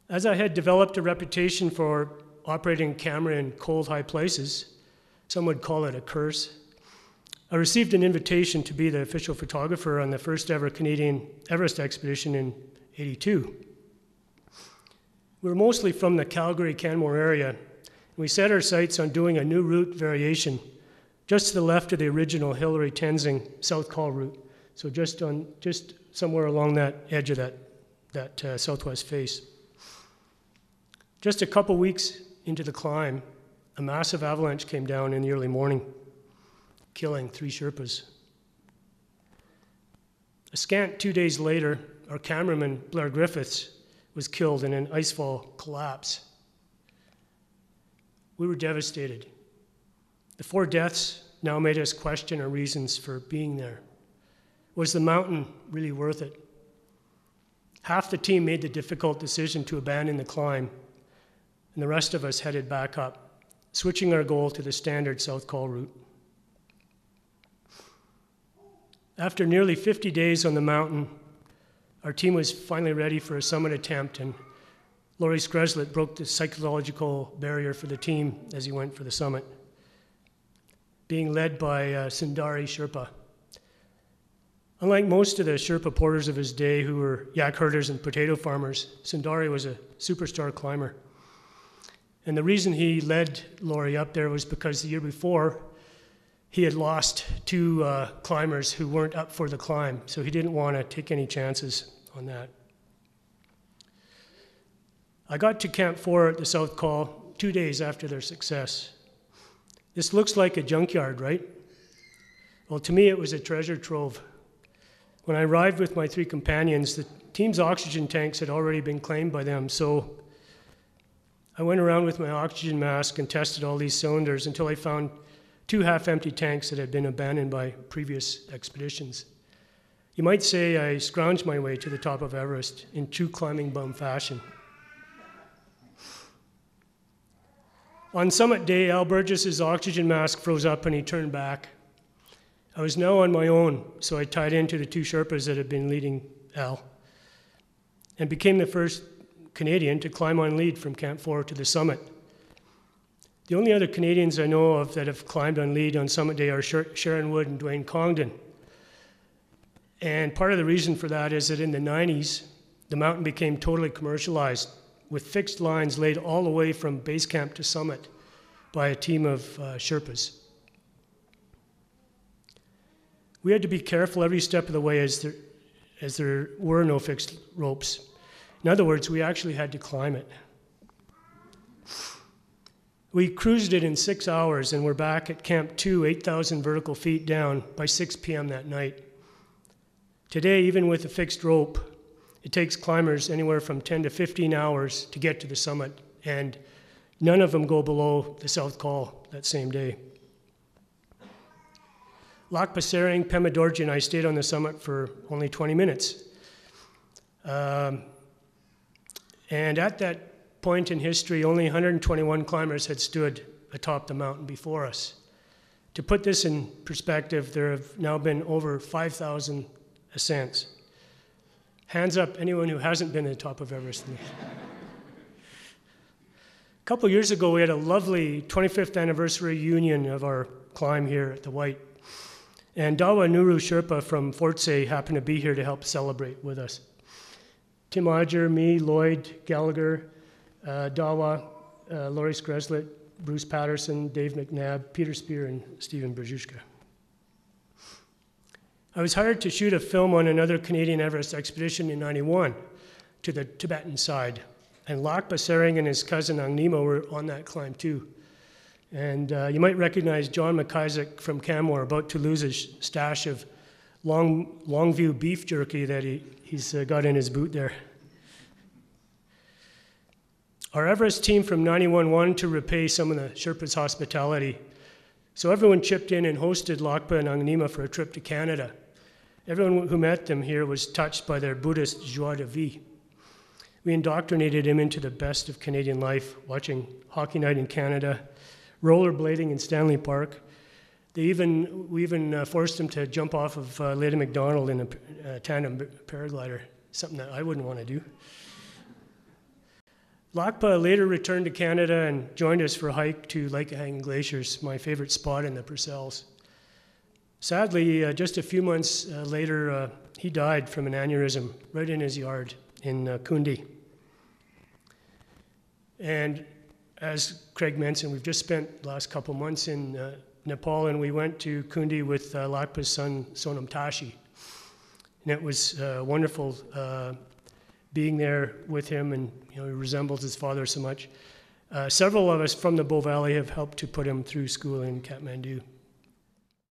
As I had developed a reputation for operating a camera in cold, high places, some would call it a curse, I received an invitation to be the official photographer on the first ever Canadian Everest expedition in '82. We were mostly from the Calgary-Canmore area, and we set our sights on doing a new route variation just to the left of the original Hillary-Tenzing South Col route, so just somewhere along that edge of that southwest face. Just a couple weeks into the climb, a massive avalanche came down in the early morning, killing 3 Sherpas. A scant 2 days later, our cameraman, Blair Griffiths, was killed in an icefall collapse. We were devastated. The 4 deaths now made us question our reasons for being there. Was the mountain really worth it? Half the team made the difficult decision to abandon the climb, and the rest of us headed back up, switching our goal to the standard South Col route. After nearly 50 days on the mountain, our team was finally ready for a summit attempt, and Laurie Skreslet broke the psychological barrier for the team as he went for the summit, being led by Sundari Sherpa. Unlike most of the Sherpa porters of his day who were yak herders and potato farmers, Sundari was a superstar climber. And the reason he led Laurie up there was because the year before, he had lost 2 climbers who weren't up for the climb, so he didn't want to take any chances on that. I got to Camp 4 at the South Col 2 days after their success. This looks like a junkyard, right? Well, to me, it was a treasure trove. When I arrived with my 3 companions, the team's oxygen tanks had already been claimed by them, so I went around with my oxygen mask and tested all these cylinders until I found 2 half-empty tanks that had been abandoned by previous expeditions. You might say I scrounged my way to the top of Everest in true climbing bum fashion. On summit day, Al Burgess's oxygen mask froze up and he turned back. I was now on my own, so I tied into the 2 Sherpas that had been leading Al and became the first Canadian to climb on lead from Camp 4 to the summit. The only other Canadians I know of that have climbed on lead on summit day are Sharon Wood and Dwayne Congdon. And part of the reason for that is that in the 90s, the mountain became totally commercialized with fixed lines laid all the way from base camp to summit by a team of Sherpas. We had to be careful every step of the way as there were no fixed ropes. In other words, we actually had to climb it. We cruised it in 6 hours and we're back at Camp 2, 8,000 vertical feet down by 6 p.m. that night. Today, even with a fixed rope, it takes climbers anywhere from 10 to 15 hours to get to the summit, and none of them go below the South Col that same day. Lac Pasering, Pema Dorji, and I stayed on the summit for only 20 minutes. And at that point in history, only 121 climbers had stood atop the mountain before us. To put this in perspective, there have now been over 5,000 ascents. Hands up, anyone who hasn't been at the top of Everest. A couple of years ago, we had a lovely 25th anniversary reunion of our climb here at the Whyte. And Dawa Nuru Sherpa from Fort Say happened to be here to help celebrate with us. Tim Odger, me, Lloyd, Gallagher, Dawa, Laurie Skreslet, Bruce Patterson, Dave McNabb, Peter Spear, and Stephen Brzezinski. I was hired to shoot a film on another Canadian Everest expedition in '91 to the Tibetan side. And Lac Pasering and his cousin Angnima were on that climb too. And you might recognize John McIsaac from Canmore, about to lose his stash of Longview beef jerky that he's got in his boot there. Our Everest team from '91 wanted to repay some of the Sherpas' hospitality. So everyone chipped in and hosted Lakpa and Angnima for a trip to Canada. Everyone who met them here was touched by their Buddhist joie de vivre. We indoctrinated him into the best of Canadian life, watching Hockey Night in Canada, rollerblading in Stanley Park. We even forced him to jump off of Lady MacDonald in a tandem paraglider, something that I wouldn't want to do. Lakpa later returned to Canada and joined us for a hike to Lake Hanging Glaciers, my favorite spot in the Purcells. Sadly, just a few months later, he died from an aneurysm right in his yard in Kundi. And as Craig mentioned, we've just spent the last couple months in Nepal, and we went to Kundi with Lakpa's son, Sonam Tashi. And it was wonderful being there with him, and he resembles his father so much. Several of us from the Bow Valley have helped to put him through school in Kathmandu.